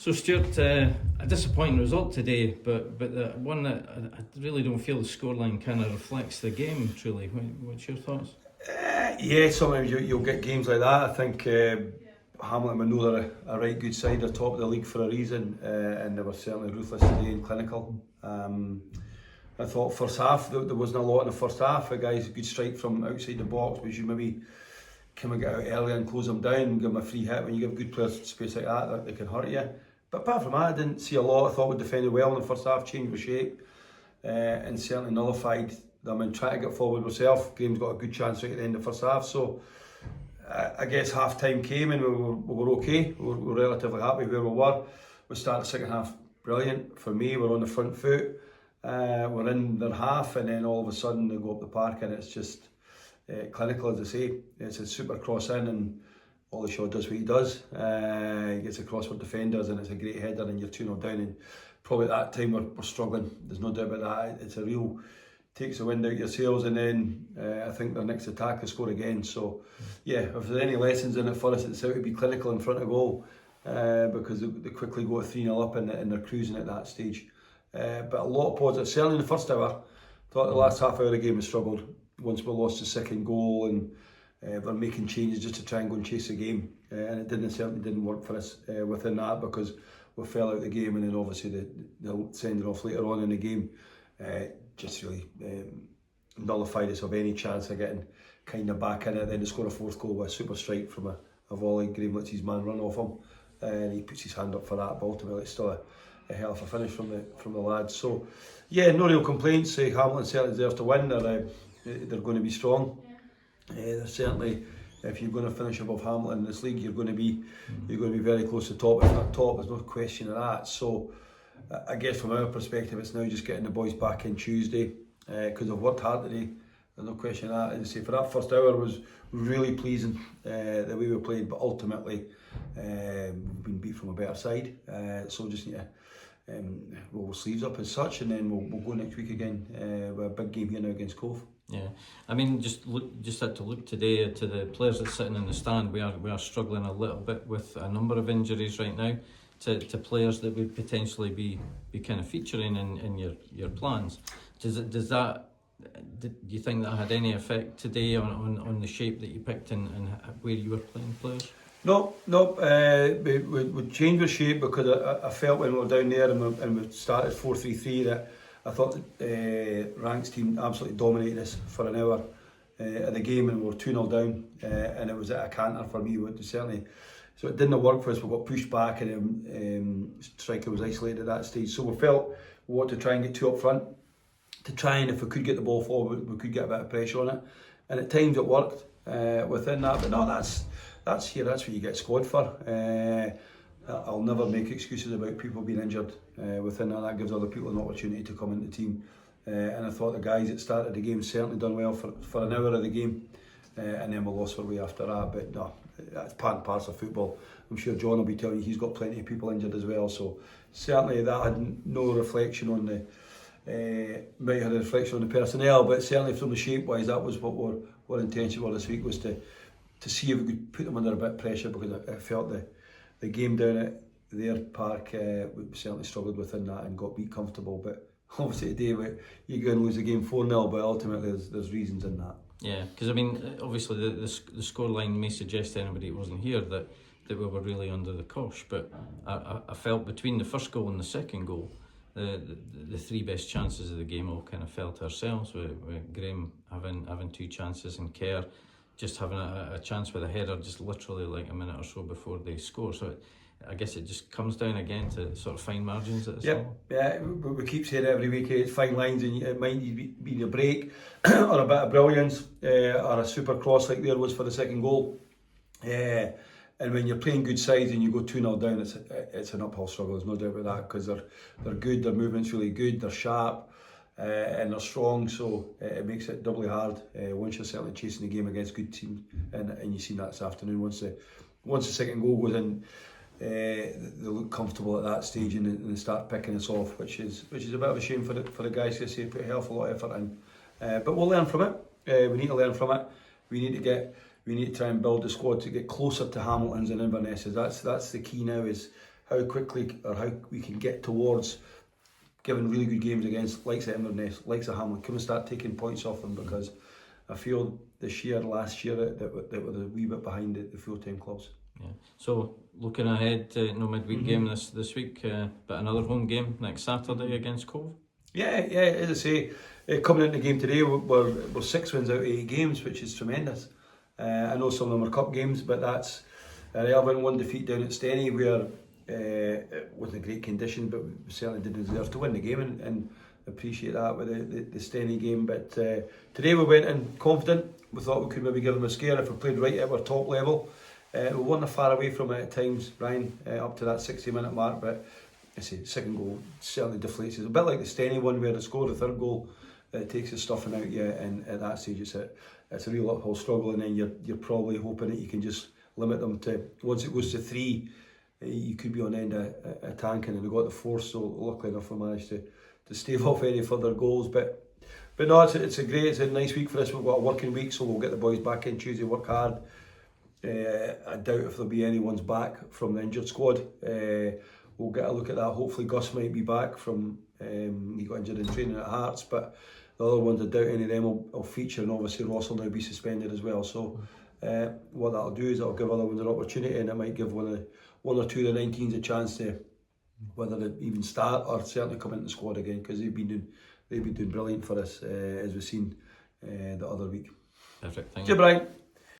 So Stuart, a disappointing result today, but the one that I really don't feel the scoreline kind of reflects the game truly. What's your thoughts? Yeah, sometimes you'll get games like that. I think Hamilton, I know they're a right good side. They're top of the league for a reason, and they were certainly ruthless today and clinical. I thought first half, there wasn't a lot in the first half. A guy's a good strike from outside the box, but you maybe come and get out early and close them down and give them a free hit. When you give good players space like that they can hurt you. But apart from that, I didn't see a lot. I thought we defended well in the first half, changed the shape, and certainly nullified them and trying to get forward myself. Graham's got a good chance right at the end of the first half. So I guess half time came and we were okay. We were relatively happy where we were. We started the second half brilliant. For me, we're on the front foot. We're in their half, and then all of a sudden they go up the park and it's just clinical, as I say. It's a super cross in, and Shaw does what he does. He gets across with defenders, and it's a great header, and you're 2-0 down. And probably at that time we're struggling. There's no doubt about that. It's a real takes the wind out your sails, and then I think their next attack they score again. So yeah, if there's any lessons in it for us, it's how to be clinical in front of goal, because they quickly go 3-0 up and they're cruising at that stage. But a lot of positives, certainly in the first hour. Thought the last half hour of the game we struggled. Once we lost the second goal, and we're making changes just to try and go and chase the game, and it certainly didn't work for us within that, because we fell out the game, and then obviously the sending off later on in the game just really nullified us of any chance of getting kind of back in it. Then to score a fourth goal with a super strike from a volley. Graham lets his man run off him, and he puts his hand up for that, but ultimately it's still a hell of a finish from the lads. So yeah, no real complaints. Hamilton certainly deserves to win. They're going to be strong. They're certainly, if you're going to finish above Hamilton in this league, you're going to be very close to top, if not top. There's no question of that. So I guess from our perspective, it's now just getting the boys back in Tuesday, because they've worked hard today. There's no question of that. As I say, for that first hour was really pleasing, the way we played, but ultimately we've been beat from a better side. So just need to roll our sleeves up as such, and then we'll go next week again with a big game here now against Cove. Yeah, I mean, just had to look today to the players that's sitting in the stand. We are struggling a little bit with a number of injuries right now to players that would potentially be kind of featuring in your plans. Do you think that had any effect today on the shape that you picked and where you were playing players? No. We changed the shape because I felt when we were down there and we started 4-3-3 that I thought Rank's team absolutely dominated us for an hour of the game, and we were 2-0 down, and it was at a canter for me. Certainly, so it didn't work for us. We got pushed back, and striker was isolated at that stage. So we felt we wanted to try and get two up front, to try and, if we could get the ball forward, we could get a bit of pressure on it, and at times it worked within that. But no, that's what you get squad for. I'll never make excuses about people being injured within that. That gives other people an opportunity to come into the team. And I thought the guys that started the game certainly done well for an hour of the game, and then we lost our way after that. But no, that's part and parcel of football. I'm sure John will be telling you he's got plenty of people injured as well. So certainly that had no reflection on might have a reflection on the personnel, but certainly from the shape-wise, that was what our intention was this week, was to see if we could put them under a bit of pressure, because I felt the game down at their park, we certainly struggled within that and got beat comfortable. But obviously today you go and lose the game 4-0, but ultimately there's reasons in that. Yeah, because I mean, obviously the scoreline may suggest to anybody who wasn't here that we were really under the cosh, but I felt between the first goal and the second goal, the three best chances of the game all kind of fell to ourselves, with Graham having two chances and Kerr just having a chance with a header just literally like a minute or so before they score. So I guess it just comes down again to sort of fine margins at this level. Yeah, we keep saying it every week, it's fine lines, and it might be a break or a bit of brilliance, or a super cross like there was for the second goal. And when you're playing good sides and you go 2-0 down, it's an uphill struggle, there's no doubt about that, because they're good, their movement's really good, they're sharp, and they're strong, so it makes it doubly hard once you're certainly chasing the game against good teams, and you've seen that this afternoon. Once the second goal goes in, they look comfortable at that stage, and they start picking us off, which is a bit of a shame for the guys, to say put a hell of a lot of effort in, but we'll learn from it. We need to learn from it. We need to try and build the squad to get closer to Hamilton's and Inverness's. That's the key now, is how quickly or how we can get towards giving really good games against likes of Inverness, likes of Hamilton. Can we start taking points off them, because I feel this year, last year, that were a wee bit behind the full-time clubs. Yeah. So looking ahead, no midweek game this week, but another home game next Saturday against Cove. Yeah. As I say, coming into the game today, we're 6 wins out of 8 games, which is tremendous. I know some of them are cup games, but that's relevant. 1 defeat down at Steny, where it wasn't a great condition, but we certainly did deserve to win the game, and appreciate that with the Steny game. But today we went in confident. We thought we could maybe give them a scare if we played right at our top level. We weren't far away from it at times, Brian, up to that 60-minute mark, but I say second goal certainly deflates us. A bit like the Steny one, where they score the third goal, it takes the stuffing out you, and at that stage it's a real uphill struggle, and then you're probably hoping that you can just limit them to, once it goes to 3, you could be on the end of a tanking, and we got the 4, so luckily enough we managed to stave off any further goals. But no, it's a nice week for us. We've got a working week, so we'll get the boys back in Tuesday, work hard. I doubt if there'll be anyone's back from the injured squad. We'll get a look at that. Hopefully Gus might be back from, he got injured in training at Hearts, but the other ones, I doubt any of them will feature, and obviously Ross will now be suspended as well. So what that'll do is it'll give other ones an opportunity, and it might give one or two of the 19s a chance to, whether they even start or certainly come into the squad again, because they've been doing brilliant for us, as we've seen the other week. Perfect, thank you. Brian.